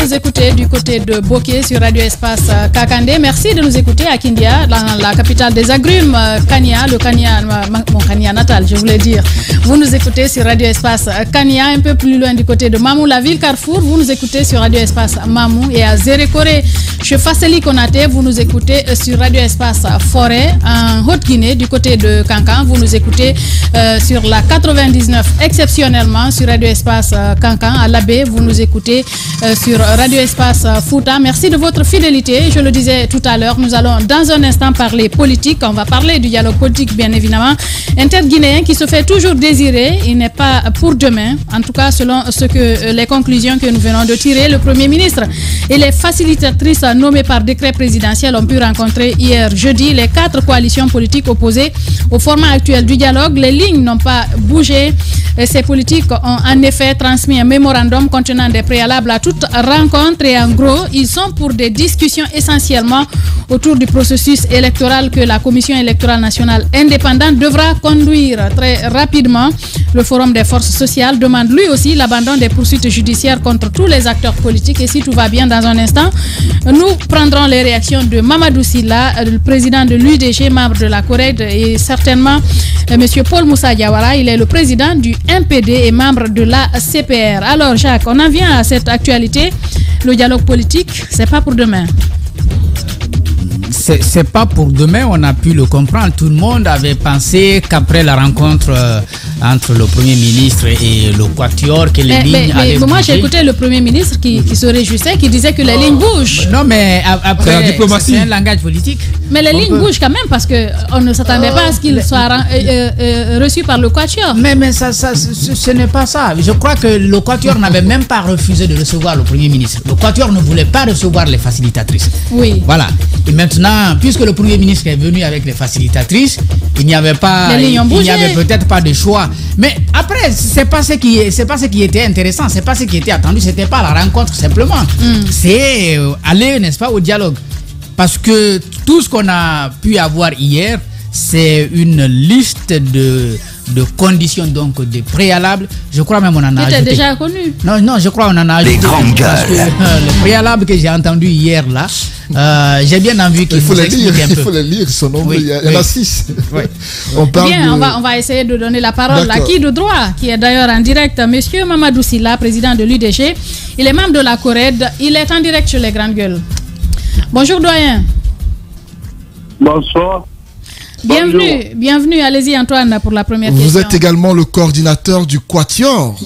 nous écoutez du côté de Bokeh sur Radio Espace Kakandé. Merci de nous écouter à Kindia, dans la capitale des agrumes, Kania, le Kania, mon Kania natal, je voulais dire. Vous nous écoutez sur Radio Espace Kania, un peu plus loin du côté de Mamou, la ville Carrefour. Vous nous écoutez sur Radio Espace Mamou. Et à Zérékoré, chez Fasseli Konaté, vous nous écoutez sur Radio Espace Forêt. En Haute-Guinée, du côté de Kankan, vous nous écoutez sur la 99, exceptionnellement sur Radio Espace Kankan. À Labé, vous nous écoutez sur Radio Espace Fouta. Merci de votre fidélité. Je le disais tout à l'heure, nous allons dans un instant parler politique. On va parler du dialogue politique, bien évidemment, interguinéen qui se fait toujours désirer. Il n'est pas pour demain, en tout cas selon les conclusions que nous venons de tirer. Le Premier ministre et les facilitatrices nommées par décret présidentiel ont pu rencontrer hier jeudi les 4 coalitions politiques opposées au format actuel du dialogue. Les lignes n'ont pas bougé. Ces politiques ont en effet transmis un mémorandum contenant des préalables à toute rencontre et en gros, ils sont pour des discussions essentiellement autour du processus électoral que la Commission électorale nationale indépendante devra conduire très rapidement. Le Forum des forces sociales demande lui aussi l'abandon des poursuites judiciaires contre tous les acteurs politiques et si tout va bien dans un instant, nous prendrons les réactions de Mamadou Silla, le président de l'UDG, membre de la CORED et certainement M. Paul Moussa Diawara, il est le président du MPD et membre de la CPR. Alors Jacques, on en vient à cette actualité. Le dialogue politique, c'est pas pour demain. C'est pas pour demain, on a pu le comprendre. Tout le monde avait pensé qu'après la rencontre entre le Premier ministre et le Quatuor, que les lignes allaient bouger. Moi, j'ai écouté le Premier ministre qui se réjouissait, qui disait que les lignes bougent. Non, mais après, c'est un langage politique. Mais les lignes bougent quand même parce qu'on ne s'attendait pas à ce qu'il soit reçu par le Quatuor. Mais ce n'est pas ça. Je crois que le Quatuor n'avait même pas refusé de recevoir le Premier ministre. Le Quatuor ne voulait pas recevoir les facilitatrices. Oui. Voilà. Et maintenant, puisque le Premier ministre est venu avec les facilitatrices, il n'y avait pas, il n'y avait peut-être pas de choix. Mais après, c'est pas ce qui était intéressant, c'est pas ce qui était attendu, c'était pas la rencontre simplement. C'est aller, n'est-ce pas, au dialogue. Parce que tout ce qu'on a pu avoir hier, c'est une liste de conditions, donc de préalables. Je crois même on en a ajouté. C'était déjà connu. Non, je crois on en a ajouté. Parce que le préalable que j'ai entendu hier là, j'ai bien envie qu'il nous explique un peu. Il faut les lire, son nombre, il y en a 6. Oui. On va essayer de donner la parole à qui de droit, qui est d'ailleurs en direct, Monsieur Mamadou Silla, président de l'UDG. Il est membre de la CORED, il est en direct sur les grandes gueules. Bonjour doyen. Bonsoir. Bienvenue, allez-y Antoine pour la première question. Vous êtes également le coordinateur du Quatuor.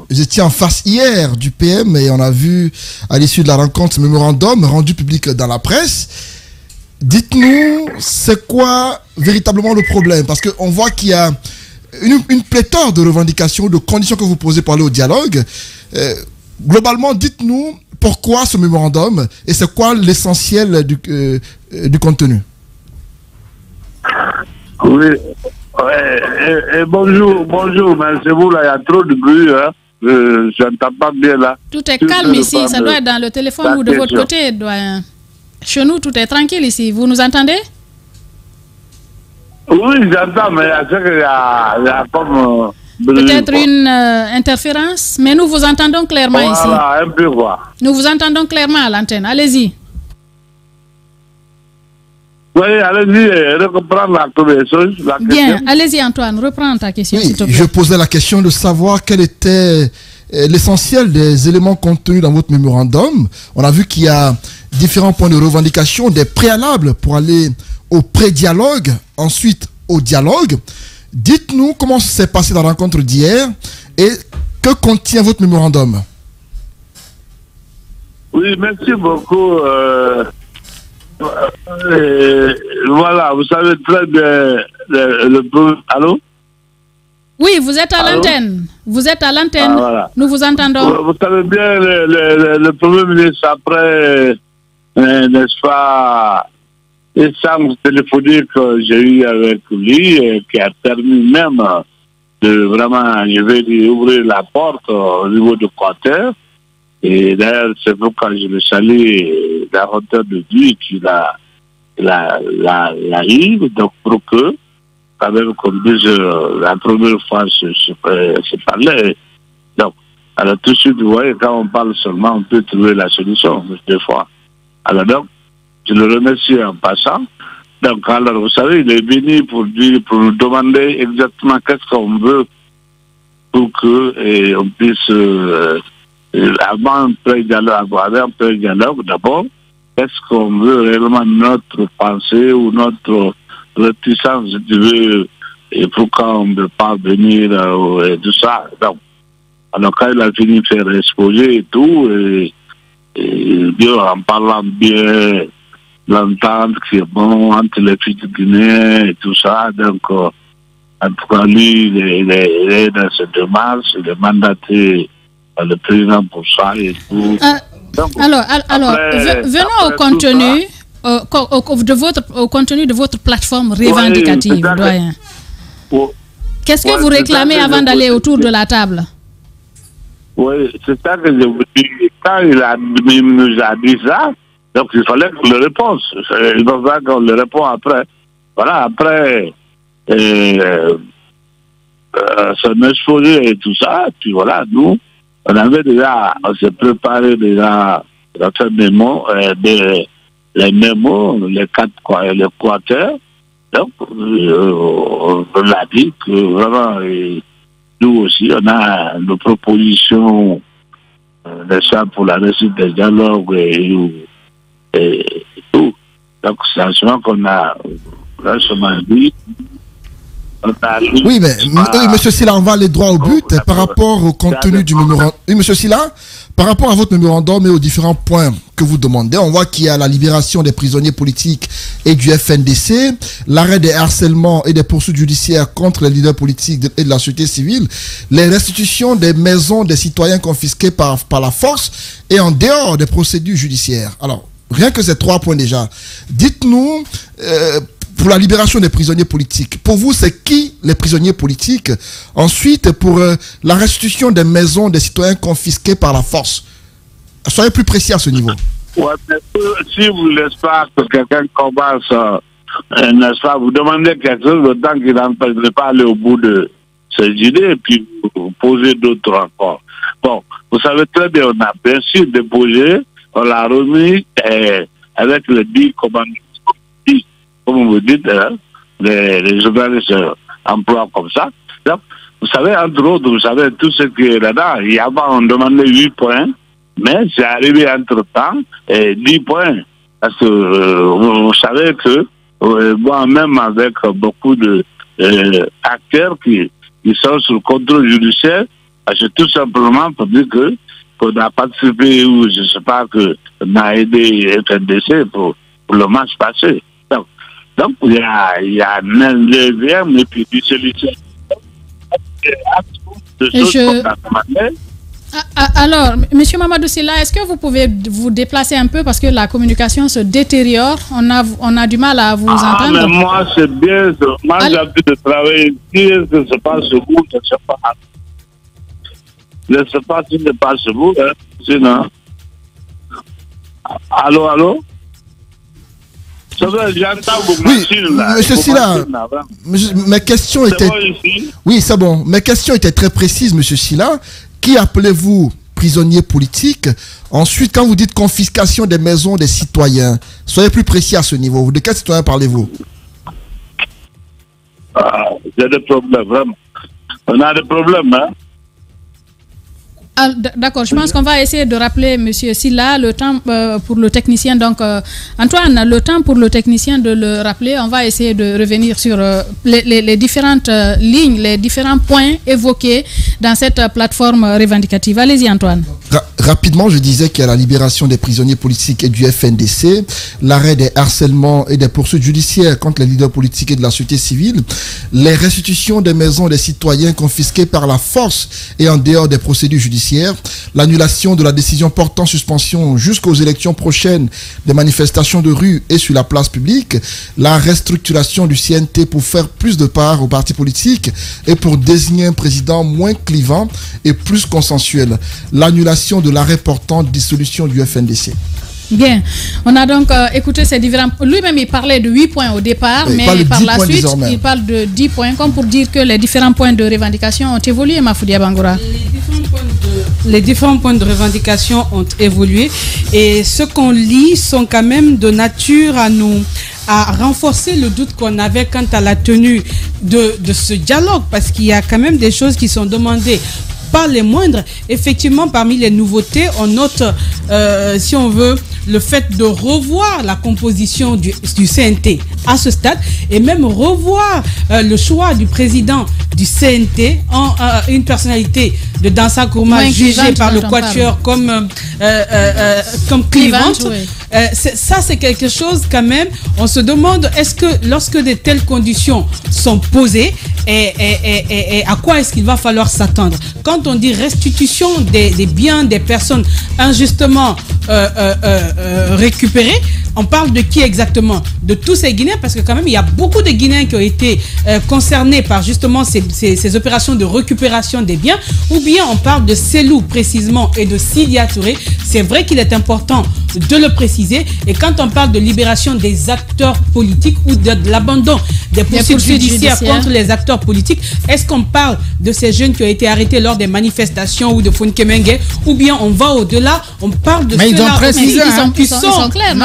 Vous étiez en face hier du PM et on a vu à l'issue de la rencontre ce mémorandum rendu public dans la presse. Dites-nous, c'est quoi véritablement le problème? Parce qu'on voit qu'il y a une pléthore de revendications, de conditions que vous posez pour aller au dialogue. Globalement, dites-nous pourquoi ce mémorandum et c'est quoi l'essentiel du contenu? Oui, bonjour, mais c'est vous là, il y a trop de bruit, hein. Je n'entends pas bien là. Tout est calme ici, ça doit être dans le téléphone ou de votre côté, doyen. Chez nous, tout est tranquille ici, vous nous entendez? Oui, j'entends, mais il y a comme... peut-être une interférence, mais nous vous entendons clairement ici. Voilà, un peu quoi. Nous vous entendons clairement à l'antenne, allez-y. Oui, allez-y, reprendre la question. Bien, allez-y Antoine, reprends ta question s'il te plaît. Je posais la question de savoir quel était l'essentiel des éléments contenus dans votre mémorandum. On a vu qu'il y a différents points de revendication, des préalables pour aller au pré-dialogue, ensuite au dialogue. Dites-nous comment s'est passée la rencontre d'hier et que contient votre mémorandum. Oui, merci beaucoup. Voilà, vous savez très bien allô? Oui, vous êtes à l'antenne. Vous êtes à l'antenne. Voilà. Nous vous entendons. Vous savez bien le Premier ministre après, n'est-ce pas, échange téléphonique que j'ai eu avec lui qui a permis même de vraiment arriver à ouvrir la porte au niveau du quartier. Et d'ailleurs, c'est pourquoi je le salue, la hauteur de Dieu qu'il a eu, donc pour que, quand même, comme dise, la première fois se parlait. Donc, Alors tout de suite, vous voyez, quand on parle seulement, on peut trouver la solution, des fois. Alors donc, je le remercie en passant. Donc, alors, vous savez, il est venu pour nous demander exactement qu'est-ce qu'on veut pour que on puisse, avant un pré-dialogue, d'abord, qu'est-ce qu'on veut réellement, notre pensée ou notre réticence, si tu veux, et pourquoi on ne peut pas venir et tout ça. Donc, alors, quand il a fini de faire exposer et tout, et bien, en parlant bien l'entente qui est bon entre les filles de Guinée et tout ça, donc, en tout cas, lui, il est dans cette démarche, il est mandaté par le président pour ça et tout. Donc, alors, venons au contenu, au contenu de votre plateforme revendicative, doyen. Qu'est-ce que vous réclamez avant d'aller autour de la table? Oui, c'est ça que je vous dis. Quand il nous a dit ça, donc il fallait qu'on le réponde. Il va falloir qu'on le répond après. Voilà, après son exposé et tout ça, puis voilà, nous, on s'est préparé déjà à faire des mots, les mémos, les quater. Donc, on l'a dit que vraiment, nous aussi, on a nos propositions, pour la réussite des dialogues et tout. Donc, c'est un chemin qu'on a dit. Oui, mais M. Sylla, on va aller droit au but par rapport au contenu du mémorandum. Oui, M. Sylla, par rapport à votre mémorandum et aux différents points que vous demandez, on voit qu'il y a la libération des prisonniers politiques et du FNDC, l'arrêt des harcèlements et des poursuites judiciaires contre les leaders politiques et de la société civile, les restitutions des maisons des citoyens confisquées par la force et en dehors des procédures judiciaires. Alors, rien que ces 3 points déjà. Dites-nous, pour la libération des prisonniers politiques, pour vous, c'est qui les prisonniers politiques? Ensuite, pour la restitution des maisons des citoyens confisqués par la force. Soyez plus précis à ce niveau. Ouais, mais si vous ne laissez pas que quelqu'un commence, n'est-ce pas, vous demandez quelque chose, le temps qu'il n'empêche pas aller au bout de ses idées, et puis vous posez d'autres encore. Bon, vous savez très bien, on a bien sûr déposé, on l'a remis avec les 10 commandements. Comme vous dites, les journalistes emploient comme ça. Donc, vous savez, entre autres, vous savez tout ce qui est là-dedans. Il y a avant, on demandait 8 points, mais c'est arrivé entre-temps 10 points. Parce que vous savez que moi-même, avec beaucoup de acteurs qui sont sous le contrôle judiciaire, c'est tout simplement pour dire qu'on a participé ou je ne sais pas, qu'on a aidé FNDC pour le match passé. Donc, il y a un neuvième et puis du solution. Alors, M. Mamadou Sylla, est-ce que vous pouvez vous déplacer un peu parce que la communication se détériore? On a du mal à vous entendre. Mais moi, c'est bien. Moi, j'ai envie de travailler ici. Est-ce que c'est pas ce bout? Je ne sais pas. Je ne sais pas si c'est pas ce bout. Sinon. Allô? Oui, monsieur Sylla, mes questions étaient... Oui, c'est bon. Mes questions étaient très précises, monsieur Sylla. Qui appelez-vous prisonnier politique? Ensuite, quand vous dites confiscation des maisons des citoyens, soyez plus précis à ce niveau. De quels citoyens parlez-vous? Il y a des problèmes, vraiment. On a des problèmes, hein? D'accord, je pense qu'on va essayer de rappeler M. Sylla le temps pour le technicien. Donc, Antoine, le temps pour le technicien de le rappeler. On va essayer de revenir sur les différentes lignes, les différents points évoqués dans cette plateforme revendicative. Allez-y, Antoine. Rapidement, je disais qu'il y a la libération des prisonniers politiques et du FNDC, l'arrêt des harcèlements et des poursuites judiciaires contre les leaders politiques et de la société civile, les restitutions des maisons des citoyens confisquées par la force et en dehors des procédures judiciaires, l'annulation de la décision portant suspension jusqu'aux élections prochaines des manifestations de rue et sur la place publique, la restructuration du CNT pour faire plus de part aux partis politiques et pour désigner un président moins clivant et plus consensuel, l'annulation de l'arrêt portant dissolution du FNDC. Bien, on a donc écouté ces différents... Lui-même, il parlait de 8 points au départ, mais par la suite, il parle de 10 points, comme pour dire que les différents points de revendication ont évolué, Mafoudia Bangoura. Les différents points de les différents points de revendication ont évolué et ce qu'on lit sont quand même de nature à renforcer le doute qu'on avait quant à la tenue de ce dialogue, parce qu'il y a quand même des choses qui sont demandées. Pas les moindres. Effectivement, parmi les nouveautés, on note, si on veut, le fait de revoir la composition du CNT à ce stade et même revoir le choix du président du CNT en une personnalité de Dansa Kourma jugée par le Quatuor comme clivante. Oui. Ça, c'est quelque chose quand même. On se demande, est-ce que lorsque de telles conditions sont posées, et à quoi est-ce qu'il va falloir s'attendre? Quand on dit restitution des biens des personnes injustement récupérées, on parle de qui exactement? De tous ces Guinéens, parce que quand même il y a beaucoup de Guinéens qui ont été concernés par justement ces opérations de récupération des biens, ou bien on parle de Selou précisément et de Sidia Touré. C'est vrai qu'il est important de le préciser, et quand on parle de libération des acteurs politiques ou de l'abandon des poursuites judiciaires contre les acteurs politiques, est-ce qu'on parle de ces jeunes qui ont été arrêtés lors des manifestations ou de Fonkemenge, ou bien on va au-delà, on parle de ceux-là? Ils ont précisé, ils sont clairs,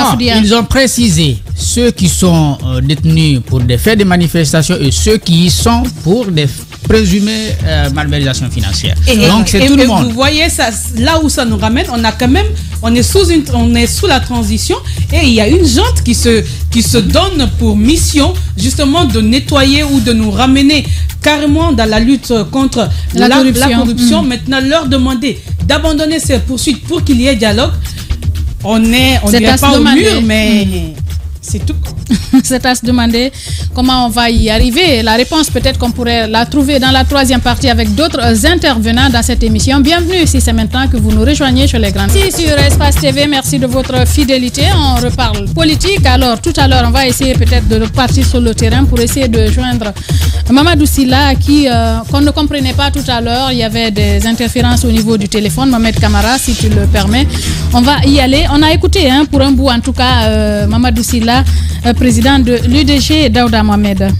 ils ont précisé ceux qui sont détenus pour des faits de manifestation et ceux qui y sont pour des présumées malversations financières. Donc c'est tout le monde. Vous voyez ça, là où ça nous ramène, on est sous la transition, et il y a une junte qui se donne pour mission justement de nettoyer ou de nous ramener carrément dans la lutte contre la corruption. Maintenant, leur demander d'abandonner ces poursuites pour qu'il y ait dialogue. On n'est pas au mur, mais c'est tout. C'est à se demander comment on va y arriver. La réponse, peut-être qu'on pourrait la trouver dans la troisième partie avec d'autres intervenants dans cette émission. Bienvenue si c'est maintenant que vous nous rejoignez sur les grandes. Ici sur Espace TV, merci de votre fidélité. On reparle politique. Alors tout à l'heure, on va essayer peut-être de repartir sur le terrain pour essayer de joindre Mamadou Sylla qu'on ne comprenait pas tout à l'heure. Il y avait des interférences au niveau du téléphone. Mohamed Camara, si tu le permets. On va y aller. On a écouté pour un bout en tout cas Mamadou Sylla, président de l'UDG, Daouda Mohamed.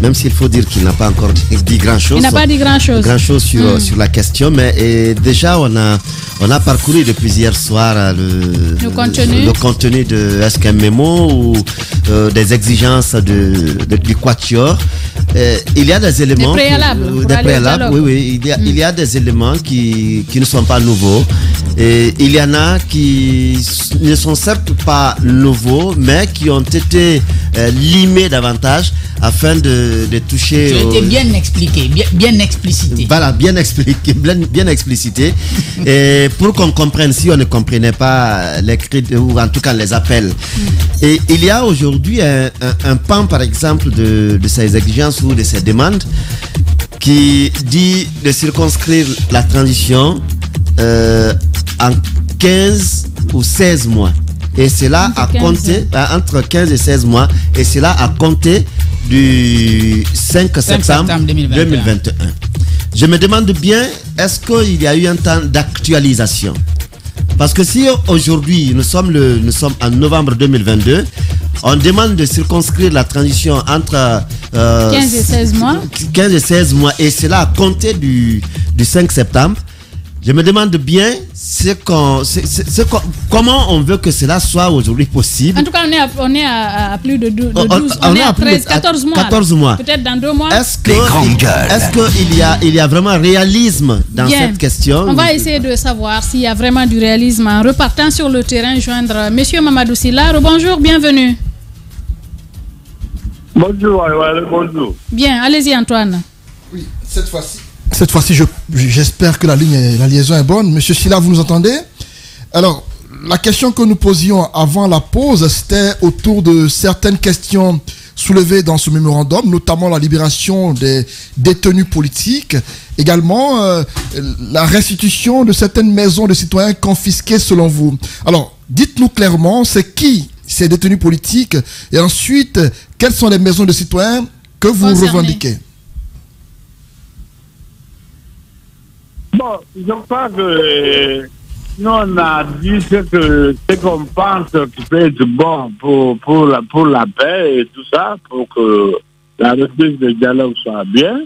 Même s'il faut dire qu'il n'a pas encore dit grand-chose. Il n'a pas dit grand-chose. Sur la question, mais déjà on a parcouru depuis hier soir le contenu de Est-ce qu'un mémo ou des exigences du Quatuor. Il y a des éléments... Des préalables. Oui. Il y a des éléments qui ne sont pas nouveaux. Et il y en a qui ne sont certes pas nouveaux, mais qui ont été limés davantage afin de toucher... Qui ont été bien expliqué, bien explicité. Voilà, bien expliqué, bien explicité. Et pour qu'on comprenne, si on ne comprenait pas les cris, ou en tout cas les appels. Et il y a aujourd'hui un pan, par exemple, de ces exigences ou de ces demandes qui dit de circonscrire la transition en 15 ou 16 mois. Et c'est là à compter, entre 15 et 16 mois, et c'est là à compter du 5 septembre 2021. Je me demande bien, est-ce qu'il y a eu un temps d'actualisation? Parce que si aujourd'hui, nous sommes en novembre 2022, on demande de circonscrire la transition entre 15 et 16 mois. 15 et 16 mois, et c'est là à compter du 5 septembre. Je me demande bien comment on veut que cela soit aujourd'hui possible. En tout cas, on est à plus de 12, on est à 14 mois. 14 mois. Peut-être dans 2 mois. Est-ce qu'il y a vraiment réalisme dans cette question? On va essayer de savoir s'il y a vraiment du réalisme en repartant sur le terrain, joindre Monsieur Mamadou Sylla. Bonjour, bienvenue. Bonjour. Bonjour. Bien, allez-y Antoine. Oui, cette fois-ci, j'espère que la liaison est bonne. Monsieur Sylla, vous nous entendez? Alors, la question que nous posions avant la pause, c'était autour de certaines questions soulevées dans ce mémorandum, notamment la libération des détenus politiques, également la restitution de certaines maisons de citoyens confisquées selon vous. Alors, dites-nous clairement, c'est qui ces détenus politiques, et ensuite, quelles sont les maisons de citoyens que vous revendiquez? Bon, je crois que nous on a dit ce qu'on pense qui peut être bon pour la paix et tout ça, pour que la reprise du dialogue soit bien.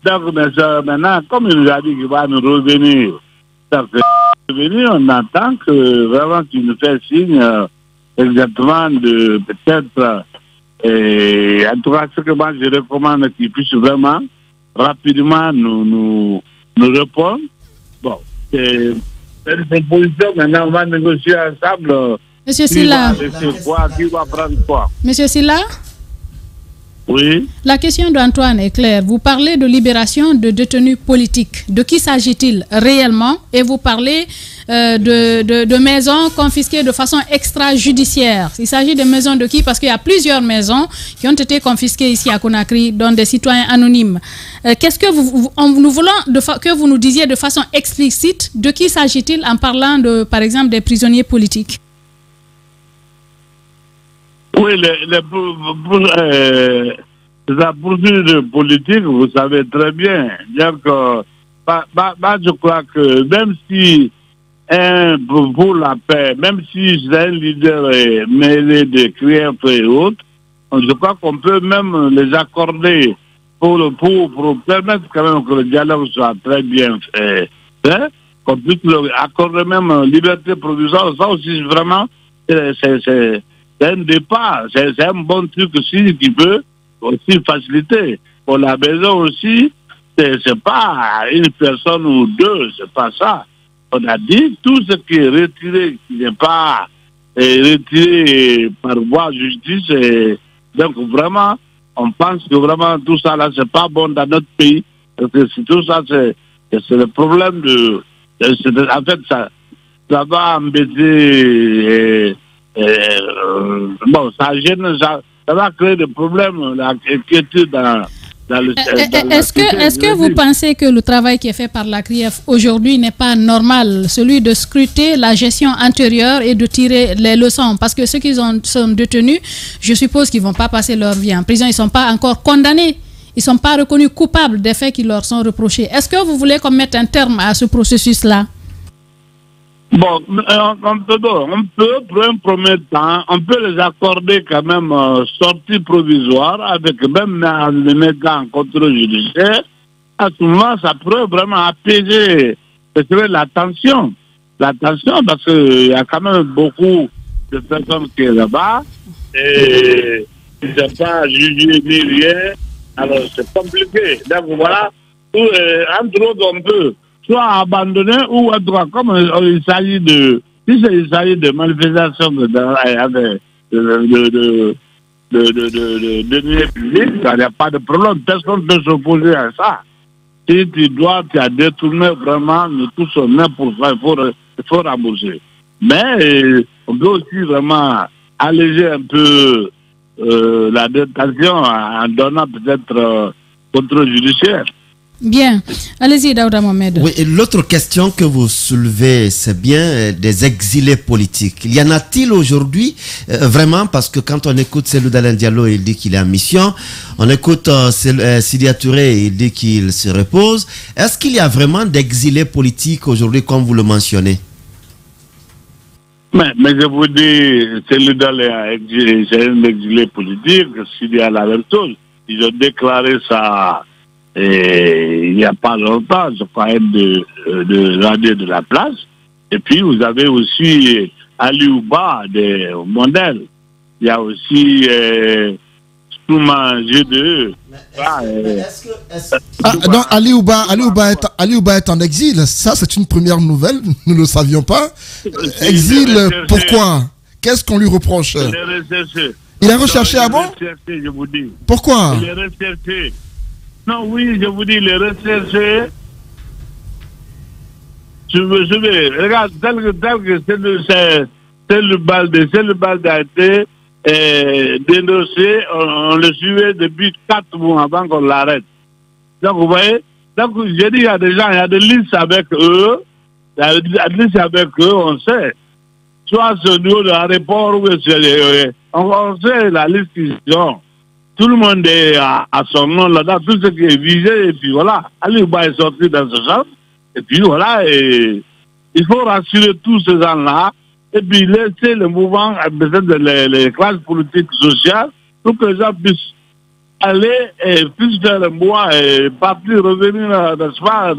Donc maintenant, comme il nous a dit qu'il va nous revenir ça fait venu, on attend que vraiment tu nous fais signe exactement de peut-être, en tout cas ce que moi je recommande qu'ils puissent vraiment rapidement nous répondre. Bon, c'est une proposition, maintenant on va négocier ensemble. Monsieur Silla. Qui va prendre quoi? Monsieur Silla? Oui. La question d'Antoine est claire. Vous parlez de libération de détenus politiques. De qui s'agit-il réellement? Et vous parlez de maisons confisquées de façon extrajudiciaire. Il s'agit de maisons de qui? Parce qu'il y a plusieurs maisons qui ont été confisquées ici à Conakry, dont des citoyens anonymes. Qu'est-ce que nous voulons que vous nous disiez de façon explicite de qui s'agit-il en parlant de, par exemple, des prisonniers politiques? Oui, la poursuite politique, vous savez très bien. Donc, je crois que même si pour la paix, même si c'est un leader mêlé de crières et autres, je crois qu'on peut même les accorder pour permettre quand même que le dialogue soit très bien fait, qu'on puisse accorder même liberté provisoire. Ça aussi, vraiment, c'est un départ, c'est un bon truc aussi qui peut aussi faciliter. Pour la maison aussi, c'est pas une personne ou deux, c'est pas ça. On a dit tout ce qui est retiré, qui n'est pas retiré par voie de justice. Donc vraiment, on pense que vraiment tout ça là, c'est pas bon dans notre pays. Parce que tout ça, c'est le problème en fait, ça va embêter. Bon, ça gêne, ça va créer des problèmes, l'inquiétude dans le... Est-ce que vous pensez que le travail qui est fait par la CRIEF aujourd'hui n'est pas normal, celui de scruter la gestion antérieure et de tirer les leçons? Parce que ceux qui sont détenus, je suppose qu'ils ne vont pas passer leur vie en prison, ils ne sont pas encore condamnés, ils ne sont pas reconnus coupables des faits qui leur sont reprochés. Est-ce que vous voulez qu'on mette un terme à ce processus-là? Bon, on peut, pour un premier temps, on peut les accorder quand même sortie provisoire, avec même en les mettant en contrôle judiciaire. À ce moment, ça pourrait vraiment apaiser la tension. La tension, parce qu'il y a quand même beaucoup de personnes qui sont là-bas, et ils ne sont pas jugés ni rien. Alors, c'est compliqué. Donc, voilà, entre autres, on peut soit abandonné ou à droit, comme il s'agit de manifestations de deniers publics, il n'y a pas de problème, personne ne peut s'opposer à ça. Si tu as détourné vraiment, nous tous sommes là pour ça, il faut rembourser. Mais on peut aussi vraiment alléger un peu la détention en donnant peut-être contrôle judiciaire. Bien. Allez-y, Daouda Mohamed. Oui, et l'autre question que vous soulevez, c'est bien des exilés politiques. Y en a-t-il aujourd'hui vraiment? Parce que quand on écoute Cellou Dalein Diallo, il dit qu'il est en mission. On écoute Sidya Touré, il dit qu'il se repose. Est-ce qu'il y a vraiment d'exilés politiques aujourd'hui, comme vous le mentionnez? Mais je vous dis, Cellou Dalein, c'est un exilé politique. S'il y a la même chose, ils ont déclaré ça. Et il n'y a pas longtemps, je crois, de radio de la place. Et puis, vous avez aussi Ali Ouba de Mondel. Il y a aussi Souma G2. Non, Ali Ouba est en exil. Ça, c'est une première nouvelle. Nous ne le savions pas. Exil, pourquoi? Qu'est-ce qu'on lui reproche? Il est recherché à bon? Je vous dis. Pourquoi? Il est recherché. Non, oui, je vous dis, les recherchés, je vais, regarde, tel que c'est le balde a été dénoncé, on le suivait depuis 4 mois avant qu'on l'arrête. Donc, vous voyez, donc, j'ai dit, il y a des gens, il y a des listes avec eux, on sait. Soit ce niveau de l'aéroport, ou on sait la liste qu'ils ont. Tout le monde est à son nom là-dedans, tout ce qui est visé, et puis voilà. Ali Ouba est sorti dans ce genre, et puis voilà, et il faut rassurer tous ces gens-là, et puis laisser le mouvement, peut-être les classes politiques sociales, pour que les gens puissent aller et puissent faire le mois et partir, revenir, n'est-ce pas?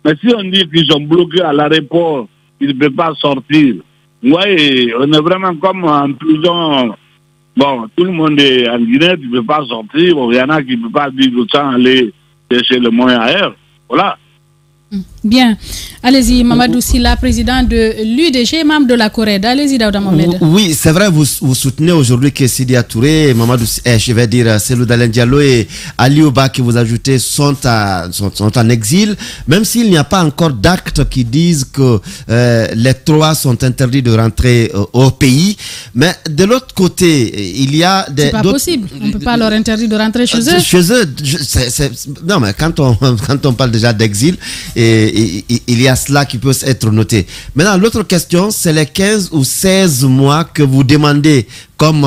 Mais si on dit qu'ils sont bloqués à l'aéroport, qu'ils ne peuvent pas sortir, ouais, on est vraiment comme en prison. Bon, tout le monde est en Guinée, tu ne peux pas sortir. Bon, il y en a qui ne peuvent pas vivre sans aller chercher le moyen ailleurs. Voilà. Bien. Allez-y, Mamadou Sylla, président de l'UDG, membre de la Corée. Allez-y, Daouda Mohamed. Oui, c'est vrai, vous soutenez aujourd'hui que Sidya Touré, Mamadou, je vais dire, Cellou Dalein Diallo et Ali Oba, que vous ajoutez, sont en exil, même s'il n'y a pas encore d'actes qui disent que les trois sont interdits de rentrer au pays. Mais de l'autre côté, il y a des... C'est pas possible. On ne peut pas leur interdire de rentrer chez eux. Chez eux, non, mais quand on parle déjà d'exil, il y a cela qui peut être noté. Maintenant, l'autre question, c'est les 15 ou 16 mois que vous demandez comme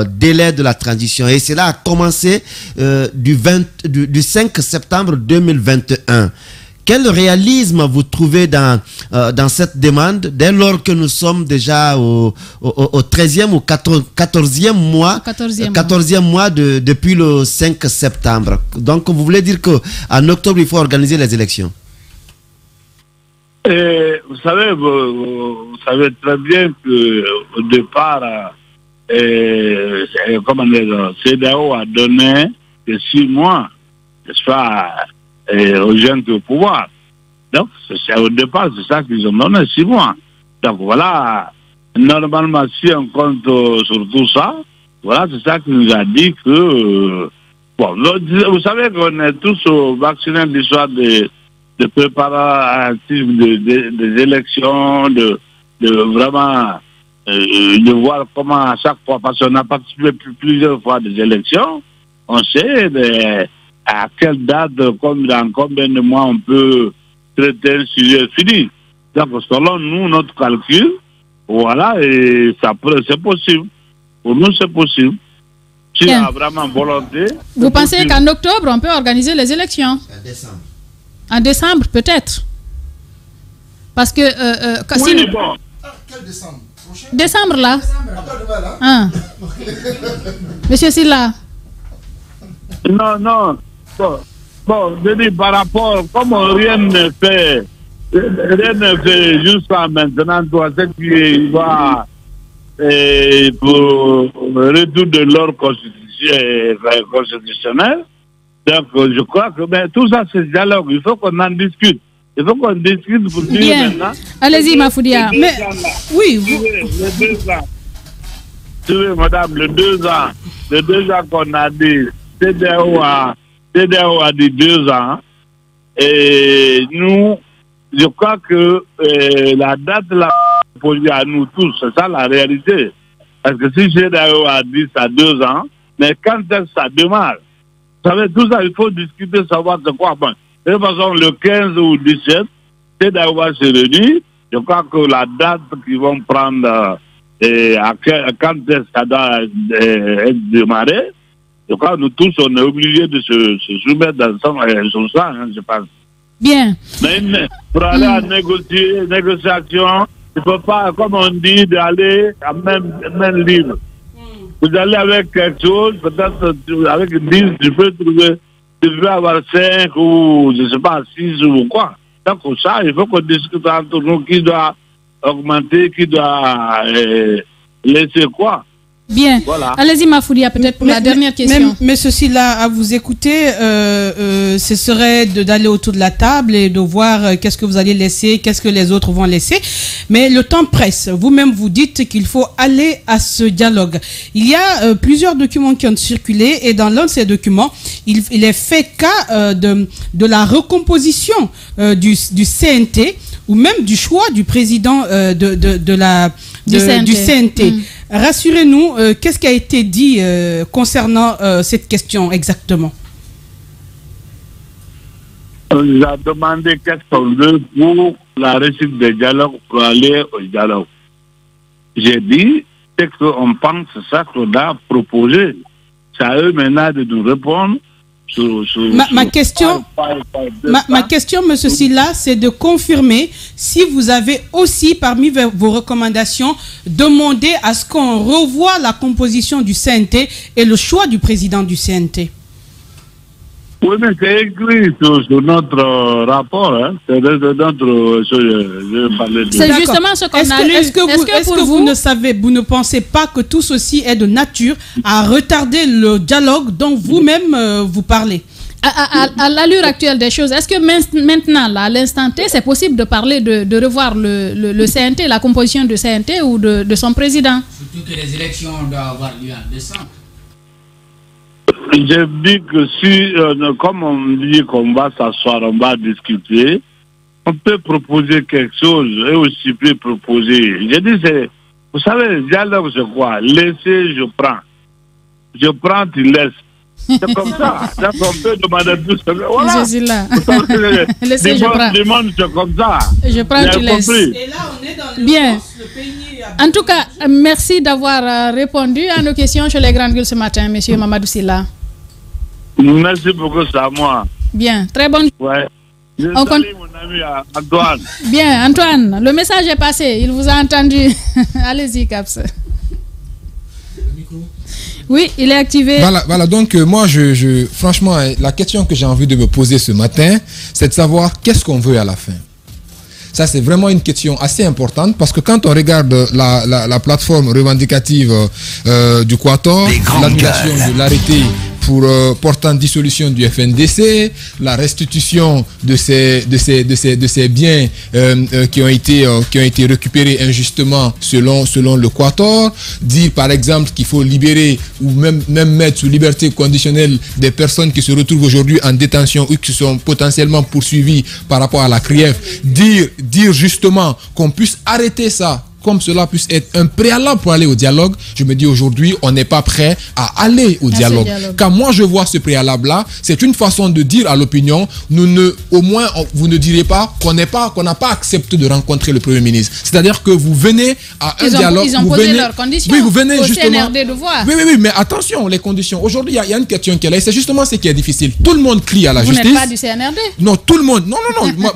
délai de la transition. Et cela a commencé du 5 septembre 2021. Quel réalisme vous trouvez dans cette demande dès lors que nous sommes déjà au 13e ou 14e mois, 14e mois depuis le 5 septembre. Donc, vous voulez dire qu'en octobre, il faut organiser les élections? Vous savez très bien qu'au départ, CEDEAO a donné 6 mois, n'est-ce pas, aux jeunes au pouvoir. Donc, au départ, c'est ça qu'ils ont donné, 6 mois. Donc, voilà, normalement, si on compte sur tout ça, voilà, c'est ça qui nous a dit que... bon, vous savez qu'on est tous vaccinés de l'histoire de préparatifs des élections, de vraiment de voir comment à chaque fois, parce qu'on a participé plusieurs fois des élections, on sait à quelle date, dans combien de mois on peut traiter un sujet fini. Donc, selon nous, notre calcul, voilà, et c'est possible. Pour nous, c'est possible. S'il y a vraiment volonté. Vous pensez qu'en octobre, on peut organiser les élections? En décembre. En décembre, peut-être. Parce que... oui, bon. Quel décembre? Décembre, là. Après-demain, là. Hein. Monsieur Sylla. Non. Bon, je dis par rapport, comme rien ne fait jusqu'à maintenant, toi, ce qui va pour le retour de l'ordre constitutionnel. Donc, je crois que tout ça, c'est dialogue. Il faut qu'on en discute. Il faut qu'on discute pour dire maintenant. Allez-y, Mafoudia. Mais, oui, les 2 ans. Tu veux, madame, les 2 ans. Les 2 ans qu'on a dit, CEDEAO a dit 2 ans. Et nous, je crois que la date l'a posée à nous tous. C'est ça la réalité. Parce que si CEDEAO a dit ça 2 ans, mais quand est-ce que ça démarre? Vous savez, tout ça, il faut discuter, savoir de quoi. Bon, de toute façon, le 15 ou 17, CEDEAO va se réunir. Je crois que la date qu'ils vont prendre, quand est-ce que ça doit être démarré, je crois que nous tous, on est obligés de se soumettre dans ça, je pense. Bien. Mais pour aller à négociation, il ne faut pas, comme on dit, d'aller à même livre. Vous allez avec quelque chose, peut-être avec 10, tu peux avoir 5 ou, je ne sais pas, 6 ou quoi. Donc, pour ça, il faut qu'on discute entre nous qui doit augmenter, qui doit laisser quoi. Bien. Voilà. Allez-y, Mafoudia, peut-être pour la dernière question. Mais ceci là, à vous écouter, ce serait d'aller autour de la table et de voir qu'est-ce que vous allez laisser, qu'est-ce que les autres vont laisser. Mais le temps presse. Vous-même, vous dites qu'il faut aller à ce dialogue. Il y a plusieurs documents qui ont circulé et dans l'un de ces documents, il est fait cas de la recomposition du CNT ou même du choix du président du CNT. Rassurez-nous, qu'est-ce qui a été dit concernant cette question exactement? On nous a demandé qu'est-ce qu'on veut pour la réussite des dialogues, pour aller au dialogue. J'ai dit, c'est qu'on pense ça qu'on a proposé. C'est à eux maintenant de nous répondre. Ma question, M. Sylla, c'est de confirmer si vous avez aussi, parmi vos recommandations, demandé à ce qu'on revoie la composition du CNT et le choix du président du CNT. Oui, mais c'est écrit sur notre rapport. Hein. C'est notre. Je parlais de... C'est justement ce qu'on a lu. Est-ce que vous ne savez, vous ne pensez pas que tout ceci est de nature à retarder le dialogue dont vous-même vous parlez? À l'allure actuelle des choses, est-ce que maintenant, là, à l'instant T, c'est possible de parler de revoir le CNT, la composition du CNT ou de son président? Surtout que les élections doivent avoir lieu en décembre. J'ai dit que si, comme on dit qu'on va s'asseoir, on va discuter, on peut proposer quelque chose et aussi peut proposer. J'ai dit, vous savez, le dialogue, c'est quoi? Laisser, je prends. Je prends, tu laisses. C'est comme ça. Donc on peut demander plus. Voilà. Je suis là. Laissez, je prends. Demande, c'est comme ça. Je prends, tu laisses. Et là, on est dans le bien. sens, le pays En tout cas, merci d'avoir répondu à nos questions sur les grandes gueules ce matin, monsieur Mamadou Sylla. Merci beaucoup, c'est à moi. Bien, très bonne. Ouais. Je salue mon ami Antoine. Bien, Antoine, le message est passé. Il vous a entendu. Allez-y, Caps. Oui, il est activé. Voilà, donc moi, franchement, la question que j'ai envie de me poser ce matin, c'est de savoir qu'est-ce qu'on veut à la fin. Ça, c'est vraiment une question assez importante parce que quand on regarde la plateforme revendicative du Quator, l'annulation de l'arrêté pour portant dissolution du FNDC, la restitution de ces biens qui ont été récupérés injustement selon le Quator, dire par exemple qu'il faut libérer ou même mettre sous liberté conditionnelle des personnes qui se retrouvent aujourd'hui en détention ou qui sont potentiellement poursuivies par rapport à la CRIEF, dire justement qu'on puisse arrêter ça, comme cela puisse être un préalable pour aller au dialogue. Je me dis aujourd'hui, on n'est pas prêt à aller au dialogue. Quand moi je vois ce préalable-là, c'est une façon de dire à l'opinion, au moins vous ne direz pas qu'on n'a pas accepté de rencontrer le Premier ministre. C'est-à-dire que vous venez à un dialogue. Ils ont posé leurs conditions. Oui, vous venez au justement. CNRD de voir. Oui, mais attention, les conditions. Aujourd'hui, il y a une question qui est là. C'est justement ce qui est difficile. Tout le monde crie à la justice. Vous n'êtes pas du CNRD? Non, tout le monde. Non.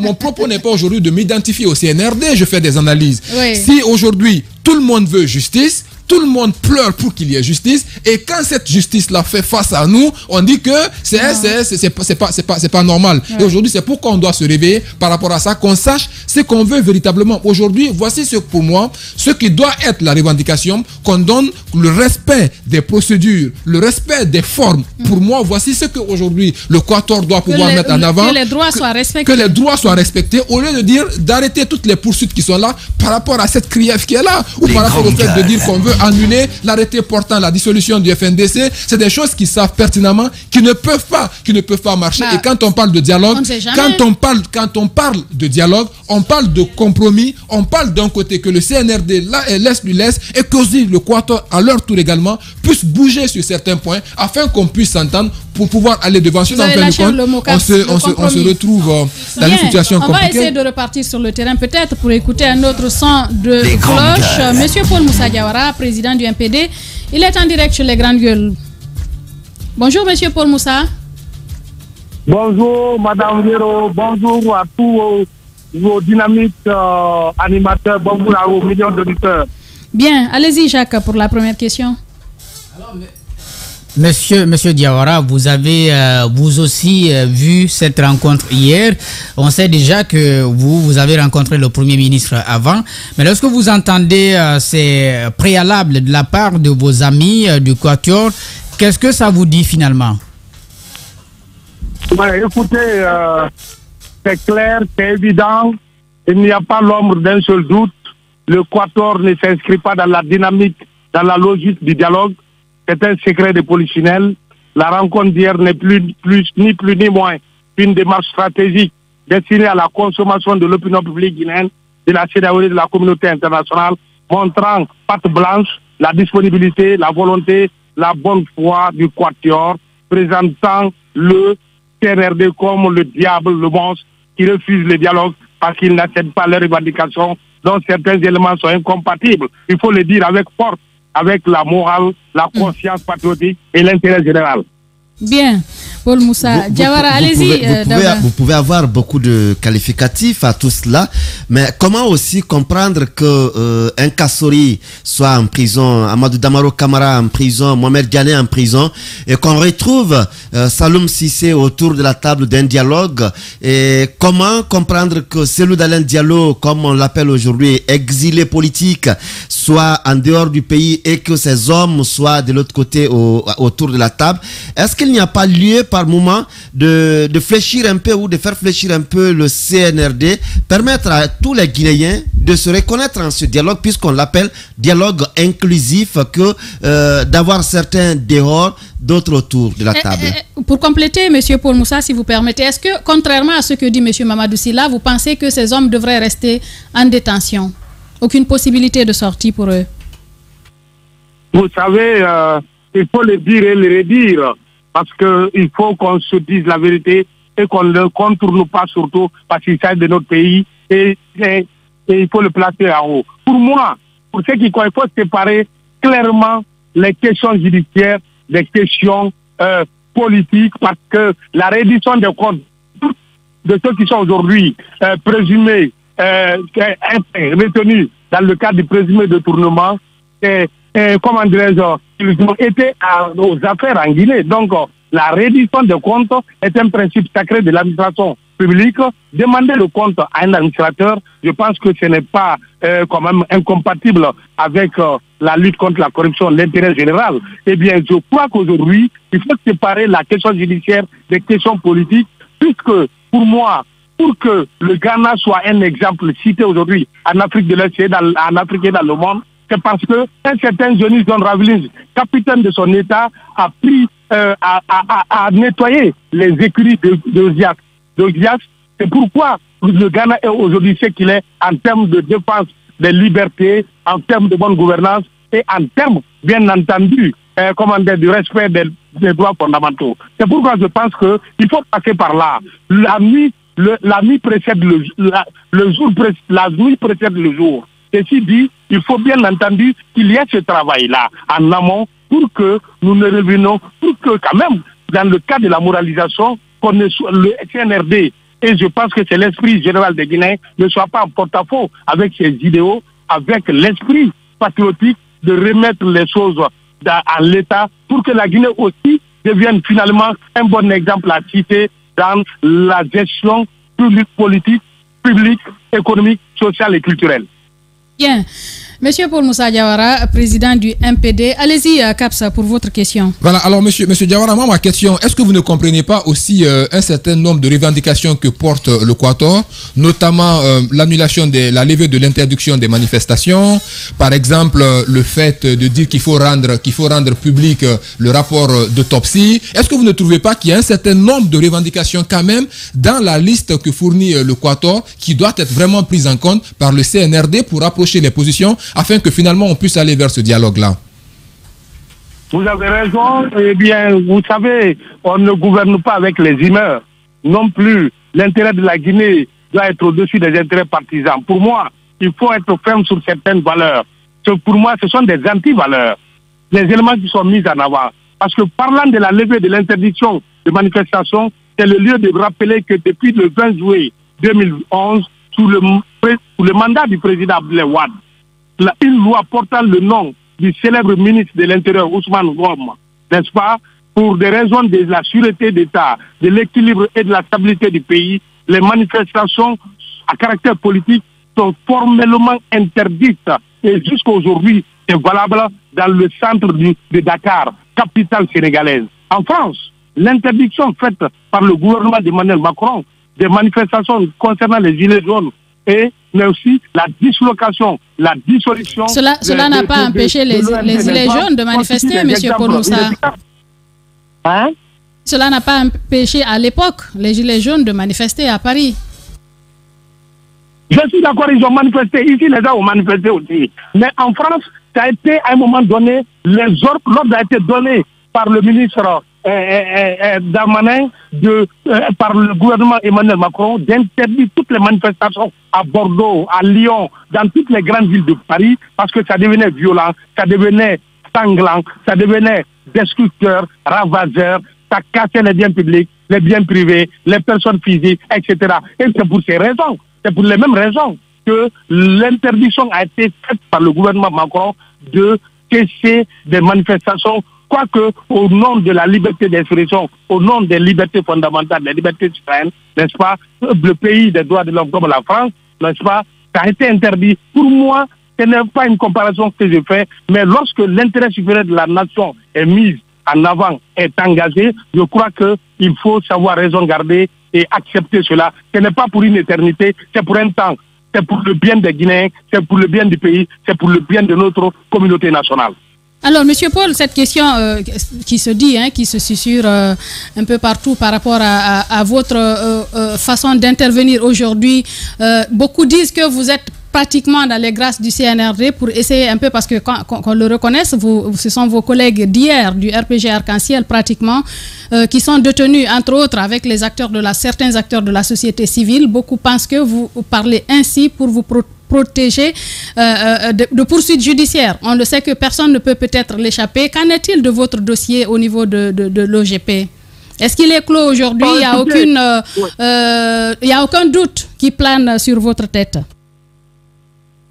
Mon propos n'est pas aujourd'hui de m'identifier au CNRD. Je fais des analyses. Oui. Si aujourd'hui, tout le monde veut justice, tout le monde pleure pour qu'il y ait justice, et quand cette justice-là fait face à nous, on dit que c'est pas normal. Ouais. Et aujourd'hui, c'est pourquoi on doit se réveiller par rapport à ça, qu'on sache ce qu'on veut véritablement. Aujourd'hui, voici pour moi, ce qui doit être la revendication, qu'on donne le respect des procédures, le respect des formes. Pour moi, voici ce qu'aujourd'hui le Quator doit pouvoir mettre en avant. Que les droits soient respectés. Que les droits soient respectés, au lieu de dire d'arrêter toutes les poursuites qui sont là par rapport à cette CRIEF qui est là, ou par rapport au fait de dire qu'on veut annuler l'arrêté portant la dissolution du FNDC. C'est des choses qui savent pertinemment qui ne peuvent pas marcher. Et quand on parle de dialogue, quand on parle de dialogue, on parle de compromis, on parle d'un côté que le CNRD laisse et qu'aussi le Quator à leur tour également puisse bouger sur certains points afin qu'on puisse s'entendre pour pouvoir aller devant. Sinon, en fin de compte, on se retrouve dans une situation compliquée. On va essayer de repartir sur le terrain peut-être pour écouter un autre son de cloche. Monsieur Paul Moussa Diawara, président du MPD, il est en direct sur les grandes gueules. Bonjour Monsieur Paul Moussa. Bonjour Madame Véro, bonjour à tous vos dynamiques animateurs, bonjour à vos millions d'auditeurs. Bien, allez-y Jacques pour la première question. Alors, Monsieur Diawara, vous avez vous aussi vu cette rencontre hier. On sait déjà que vous avez rencontré le Premier ministre avant. Mais lorsque vous entendez ces préalables de la part de vos amis du Quator, qu'est-ce que ça vous dit finalement? Ouais, écoutez, c'est clair, c'est évident. Il n'y a pas l'ombre d'un seul doute. Le Quator ne s'inscrit pas dans la dynamique, dans la logique du dialogue. C'est un secret de polichinelle. La rencontre d'hier n'est ni plus ni moins qu'une démarche stratégique destinée à la consommation de l'opinion publique guinéenne, de la CEDEAO et de la communauté internationale, montrant patte blanche, la disponibilité, la volonté, la bonne foi du Quator, présentant le CNRD comme le diable, le monstre, qui refuse le dialogue parce qu'il n'accepte pas les revendications dont certains éléments sont incompatibles. Il faut le dire avec force, avec la morale, la conscience patriotique et l'intérêt général. Bien. Paul Moussa Diawara, allez-y. Vous pouvez avoir beaucoup de qualificatifs à tout cela, mais comment aussi comprendre que un Kassori soit en prison, Amadou Damaro Kamara en prison, Mohamed Diané en prison, et qu'on retrouve Saloum Cissé autour de la table d'un dialogue? Et comment comprendre que Cellou Dalein Diallo, comme on l'appelle aujourd'hui, exilé politique, soit en dehors du pays et que ces hommes soient de l'autre côté autour de la table? Est-ce qu'il n'y a pas lieu par moment de fléchir un peu ou de faire fléchir un peu le CNRD, permettre à tous les Guinéens de se reconnaître en ce dialogue, puisqu'on l'appelle dialogue inclusif, que d'avoir certains dehors, d'autres autour de la table? Pour compléter, M. Paul Moussa, si vous permettez, est-ce que, contrairement à ce que dit M. Mamadou Sylla, vous pensez que ces hommes devraient rester en détention? Aucune possibilité de sortie pour eux? Vous savez, il faut le dire et le redire, parce qu'il faut qu'on se dise la vérité et qu'on ne contourne pas, surtout parce qu'il s'agit de notre pays, et il faut le placer en haut. Pour moi, pour ce qui compte, il faut séparer clairement les questions judiciaires des questions politiques, parce que la reddition des comptes de ceux qui sont aujourd'hui présumés retenus dans le cadre du présumé détournement, comment dirais-je, ils ont été aux affaires en Guinée. Donc, la reddition des comptes est un principe sacré de l'administration publique. Demander le compte à un administrateur, je pense que ce n'est pas quand même incompatible avec la lutte contre la corruption, l'intérêt général. Eh bien, je crois qu'aujourd'hui, il faut séparer la question judiciaire des questions politiques, puisque, pour moi, pour que le Ghana soit un exemple cité aujourd'hui en Afrique de l'Est, en Afrique et dans le monde, c'est parce que un certain Johnny John Ravlins, capitaine de son État, a pris à nettoyer les écuries d'Ozias. C'est pourquoi le Ghana est aujourd'hui ce qu'il est en termes de défense des libertés, en termes de bonne gouvernance et en termes, bien entendu, du respect des droits fondamentaux. C'est pourquoi je pense qu'il faut passer par là. La nuit précède la nuit précède le jour. Ceci dit, il faut bien entendu qu'il y ait ce travail-là en amont pour que nous ne revenions, pour que quand même, dans le cas de la moralisation, qu'on ait le CNRD, et je pense que c'est l'esprit général des Guinéens, ne soit pas en porte-à-faux avec ses idéaux, avec l'esprit patriotique de remettre les choses à l'État pour que la Guinée aussi devienne finalement un bon exemple à citer dans la gestion publique, politique, publique, économique, sociale et culturelle. Bien. Monsieur Paul Moussa Diawara, président du MPD, allez-y, Kapsa, pour votre question. Voilà, alors monsieur Diawara, moi, ma question, est-ce que vous ne comprenez pas aussi un certain nombre de revendications que porte le Quator, notamment l'annulation la levée de l'interdiction des manifestations, par exemple le fait de dire qu'il faut rendre public le rapport d'autopsie. Est-ce que vous ne trouvez pas qu'il y a un certain nombre de revendications quand même dans la liste que fournit le Quator qui doit être vraiment prise en compte par le CNRD pour approcher les positions afin que finalement on puisse aller vers ce dialogue-là? Vous avez raison. Eh bien, vous savez, on ne gouverne pas avec les humeurs. Non plus, l'intérêt de la Guinée doit être au-dessus des intérêts partisans. Pour moi, il faut être ferme sur certaines valeurs. Pour moi, ce sont des anti-valeurs. Les éléments qui sont mis en avant. Parce que parlant de la levée de l'interdiction de manifestation, c'est le lieu de rappeler que depuis le 20 juillet 2011, sous le mandat du président Abdoulaye Wade, une loi portant le nom du célèbre ministre de l'Intérieur, Ousmane Ngom, n'est-ce pas, pour des raisons de la sûreté d'État, de l'équilibre et de la stabilité du pays, les manifestations à caractère politique sont formellement interdites. Et jusqu'à aujourd'hui, c'est valable dans le centre de Dakar, capitale sénégalaise. En France, l'interdiction faite par le gouvernement d'Emmanuel Macron des manifestations concernant les gilets jaunes mais aussi la dislocation, la dissolution. Cela n'a pas empêché les gilets jaunes de manifester, M. Paul Moussa. Hein? Cela n'a pas empêché à l'époque les gilets jaunes de manifester à Paris. Je suis d'accord, ils ont manifesté. Ici, les gens ont manifesté aussi. Mais en France, ça a été à un moment donné, l'ordre a été donné par le ministre Darmanin, par le gouvernement Emmanuel Macron, d'interdire toutes les manifestations à Bordeaux, à Lyon, dans toutes les grandes villes de Paris, parce que ça devenait violent, ça devenait sanglant, ça devenait destructeur, ravageur, ça cassait les biens publics, les biens privés, les personnes physiques, etc. Et c'est pour ces raisons, c'est pour les mêmes raisons que l'interdiction a été faite par le gouvernement Macron de cesser des manifestations, quoique au nom de la liberté d'expression, au nom des libertés fondamentales, des libertés citoyennes, n'est-ce pas, le pays des droits de l'homme comme la France, n'est-ce pas, ça a été interdit. Pour moi, ce n'est pas une comparaison que je fais, mais lorsque l'intérêt supérieur de la nation est mis en avant, est engagé, je crois qu'il faut savoir raison garder et accepter cela. Ce n'est pas pour une éternité, c'est pour un temps. C'est pour le bien des Guinéens, c'est pour le bien du pays, c'est pour le bien de notre communauté nationale. Alors, Monsieur Paul, cette question qui se dit, qui se susurre un peu partout par rapport à votre façon d'intervenir aujourd'hui, beaucoup disent que vous êtes pratiquement dans les grâces du CNRD pour essayer un peu, parce que qu'on le reconnaisse, ce sont vos collègues d'hier du RPG Arc-en-Ciel pratiquement qui sont détenus, entre autres, avec les acteurs certains acteurs de la société civile. Beaucoup pensent que vous parlez ainsi pour vous protéger de poursuites judiciaires. On le sait que personne ne peut peut-être l'échapper. Qu'en est-il de votre dossier au niveau de l'OGP? Est-ce qu'il est clos aujourd'hui? Il n'y a aucun doute qui plane sur votre tête?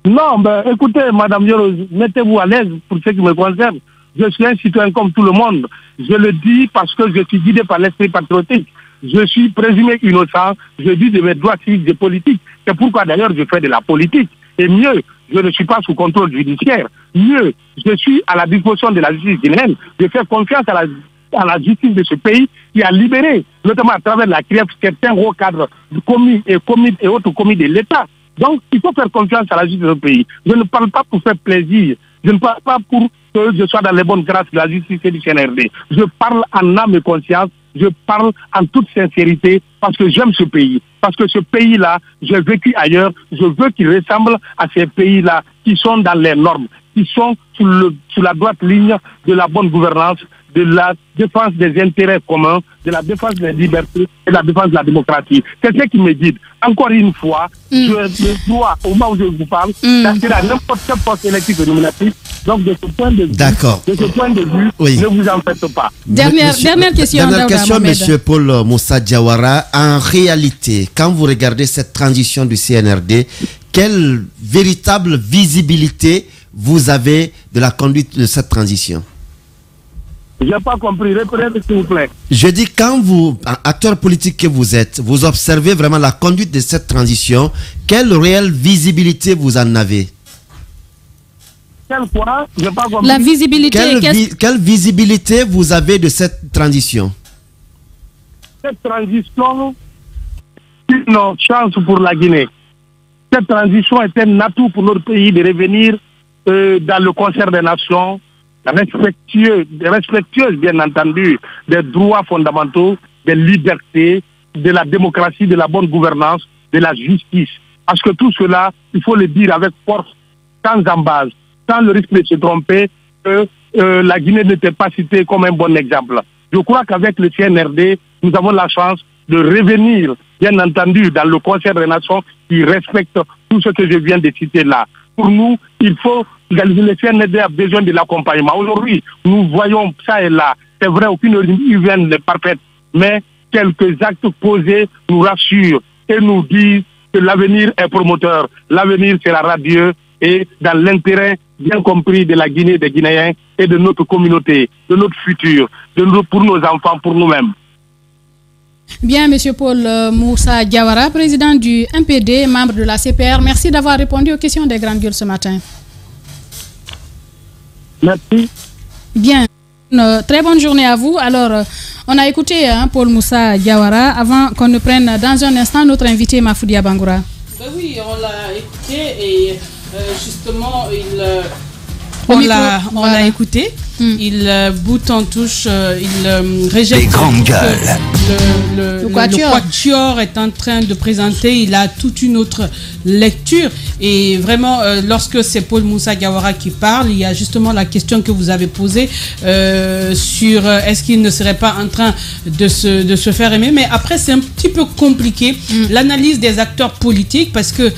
Non, écoutez, Madame Yoro, mettez-vous à l'aise pour ce qui me concerne. Je suis un citoyen comme tout le monde. Je le dis parce que je suis guidé par l'esprit patriotique. Je suis présumé innocent. Je dis de mes droits civiques et politiques. C'est pourquoi d'ailleurs je fais de la politique. Et mieux, je ne suis pas sous contrôle judiciaire. Mieux, je suis à la disposition de la justice guinéenne. Je fais confiance à la justice de ce pays qui a libéré, notamment à travers la CRIEF, certains hauts cadres commis et autres commis de l'État. Donc, il faut faire confiance à la justice de ce pays. Je ne parle pas pour faire plaisir. Je ne parle pas pour que je sois dans les bonnes grâces de la justice et du CNRD. Je parle en âme et conscience. Je parle en toute sincérité parce que j'aime ce pays. Parce que ce pays-là, j'ai vécu ailleurs. Je veux qu'il ressemble à ces pays-là qui sont dans les normes, qui sont sur la droite ligne de la bonne gouvernance, de la défense des intérêts communs, de la défense des libertés et de la défense de la démocratie. C'est ce qui me dit. Encore une fois, je dois, au moment où je vous parle, d'assister à n'importe quel poste électif et nominatif. Donc, de ce point de vue, oui. Ne vous en faites pas. Dernière question. Dernière question, M. Paul Moussa Diawara. En réalité, quand vous regardez cette transition du CNRD, quelle véritable visibilité vous avez de la conduite de cette transition? Je n'ai pas compris. Répétez, s'il vous plaît. Je dis, quand vous, acteur politique que vous êtes, vous observez vraiment la conduite de cette transition, quelle réelle visibilité vous en avez? Quelle quoi? Je n'ai pas compris. La visibilité. Quelle visibilité vous avez de cette transition? Cette transition est une chance pour la Guinée. Cette transition est un atout pour notre pays de revenir dans le concert des nations, respectueuse, bien entendu, des droits fondamentaux, des libertés, de la démocratie, de la bonne gouvernance, de la justice. Parce que tout cela, il faut le dire avec force, sans embâche, sans le risque de se tromper, que la Guinée n'était pas citée comme un bon exemple. Je crois qu'avec le CNRD, nous avons la chance de revenir, bien entendu, dans le concert des nations qui respecte tout ce que je viens de citer là. Pour nous, il faut, le CNRD a besoin de l'accompagnement. Aujourd'hui, nous voyons ça et là. C'est vrai, aucune urbaine n'est parfaite, mais quelques actes posés nous rassurent et nous disent que l'avenir est promoteur. L'avenir sera radieux et dans l'intérêt bien compris de la Guinée, des Guinéens et de notre communauté, de notre futur, pour nos enfants, pour nous-mêmes. Bien, M. Paul Moussa Diawara, président du MPD, membre de la CPR, merci d'avoir répondu aux questions des Grandes Gueules ce matin. Merci. Bien, très bonne journée à vous. Alors, on a écouté Paul Moussa Diawara avant qu'on ne prenne dans un instant notre invité Mafoudia Bangoura. Ben oui, on l'a écouté et justement, on l'a écouté. Il boute en touche, il rejette. Des grandes gueules. Le quatuor est en train de présenter, il a toute une autre lecture. Et vraiment, lorsque c'est Paul Moussa Diawara qui parle, il y a justement la question que vous avez posée sur est-ce qu'il ne serait pas en train de se faire aimer. Mais après, c'est un petit peu compliqué. L'analyse des acteurs politiques, parce que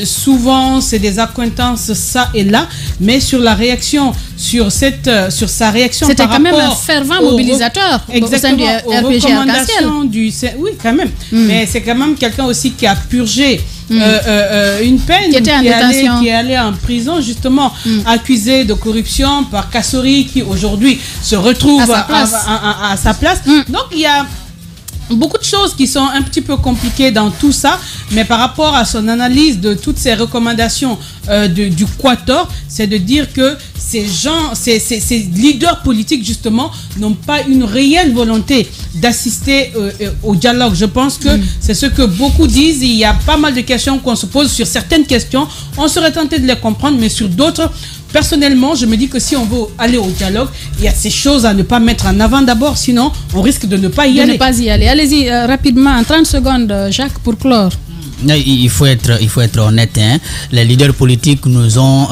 souvent, c'est des accointances ça et là. Mais sur la réaction sur sa réaction. C'était quand même un fervent mobilisateur au sein du RPG Arc-en-Ciel. Oui, quand même. Mais c'est quand même quelqu'un aussi qui a purgé une peine, qui est allé en prison justement, accusé de corruption par Kassori, qui aujourd'hui se retrouve à sa place. Donc il y a beaucoup de choses qui sont un petit peu compliquées dans tout ça, mais par rapport à son analyse de toutes ces recommandations du Quator, c'est de dire que ces gens, ces leaders politiques justement, n'ont pas une réelle volonté d'assister au dialogue. Je pense que c'est ce que beaucoup disent. Il y a pas mal de questions qu'on se pose sur certaines questions. On serait tenté de les comprendre, mais sur d'autres, personnellement, je me dis que si on veut aller au dialogue, il y a ces choses à ne pas mettre en avant d'abord, sinon on risque de ne pas y aller. Allez-y rapidement, en 30 secondes, Jacques, pour clore. Il faut être honnête. Les leaders politiques nous ont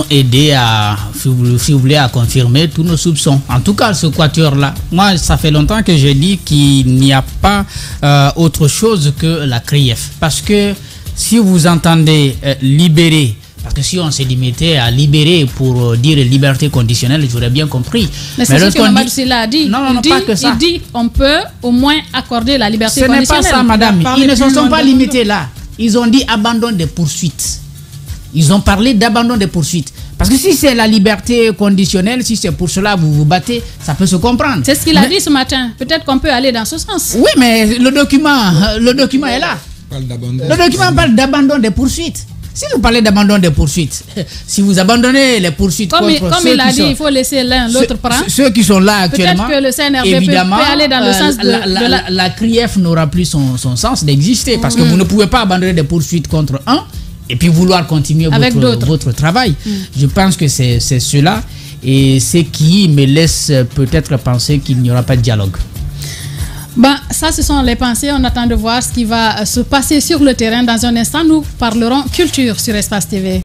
aidés à, si vous voulez, à confirmer tous nos soupçons. En tout cas, ce quatuor-là, moi, ça fait longtemps que je dis qu'il n'y a pas autre chose que la CRIEF. Parce que si vous entendez libérer, parce que si on s'est limité à libérer pour dire liberté conditionnelle, j'aurais bien compris. Mais c'est ce que Mamadou Sylla a dit. Non, pas que ça. Il dit qu'on peut au moins accorder la liberté conditionnelle. Ce n'est pas ça, madame. Ils ne se sont pas limités là. Ils ont dit abandon des poursuites. Ils ont parlé d'abandon des poursuites. Parce que si c'est la liberté conditionnelle, si c'est pour cela que vous vous battez, ça peut se comprendre. C'est ce qu'il a dit ce matin. Peut-être qu'on peut aller dans ce sens. Oui, mais le document est là. Le document parle d'abandon des poursuites. Si vous parlez d'abandon des poursuites, si vous abandonnez les poursuites comme il a dit, il faut laisser l'un, l'autre prendre. Ceux qui sont là actuellement, peut-être que le CNRD peut aller dans le sens de la CRIEF n'aura plus son sens d'exister parce que vous ne pouvez pas abandonner des poursuites contre un et puis vouloir continuer votre travail. Je pense que c'est cela et c'est qui me laisse peut-être penser qu'il n'y aura pas de dialogue. Ça, ce sont les pensées. On attend de voir ce qui va se passer sur le terrain. Dans un instant, nous parlerons culture sur Espace TV.